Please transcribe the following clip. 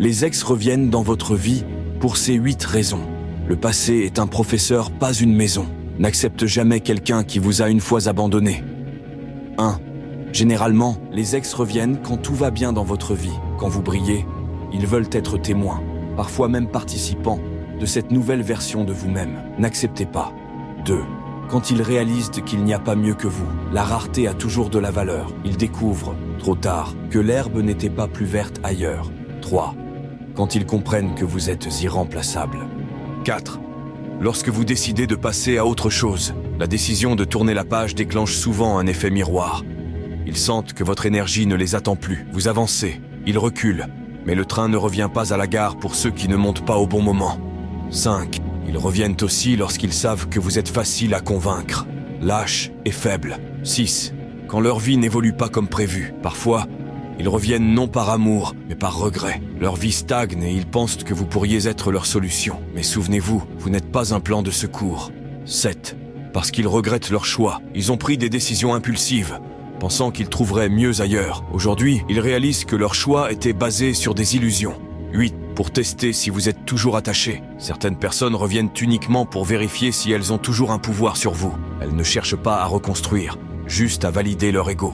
Les ex reviennent dans votre vie pour ces 8 raisons. Le passé est un professeur, pas une maison. N'accepte jamais quelqu'un qui vous a une fois abandonné. 1. Généralement, les ex reviennent quand tout va bien dans votre vie. Quand vous brillez, ils veulent être témoins, parfois même participants, de cette nouvelle version de vous-même. N'acceptez pas. 2. Quand ils réalisent qu'il n'y a pas mieux que vous, la rareté a toujours de la valeur. Ils découvrent, trop tard, que l'herbe n'était pas plus verte ailleurs. 3. Quand ils comprennent que vous êtes irremplaçable. 4. Lorsque vous décidez de passer à autre chose, la décision de tourner la page déclenche souvent un effet miroir. Ils sentent que votre énergie ne les attend plus. Vous avancez, ils reculent, mais le train ne revient pas à la gare pour ceux qui ne montent pas au bon moment. 5. Ils reviennent aussi lorsqu'ils savent que vous êtes facile à convaincre, lâche et faible. 6. Quand leur vie n'évolue pas comme prévu, parfois, ils reviennent non par amour, mais par regret. Leur vie stagne et ils pensent que vous pourriez être leur solution. Mais souvenez-vous, vous n'êtes pas un plan de secours. 7. Parce qu'ils regrettent leur choix, ils ont pris des décisions impulsives, pensant qu'ils trouveraient mieux ailleurs. Aujourd'hui, ils réalisent que leur choix était basé sur des illusions. 8. Pour tester si vous êtes toujours attaché. Certaines personnes reviennent uniquement pour vérifier si elles ont toujours un pouvoir sur vous. Elles ne cherchent pas à reconstruire, juste à valider leur ego.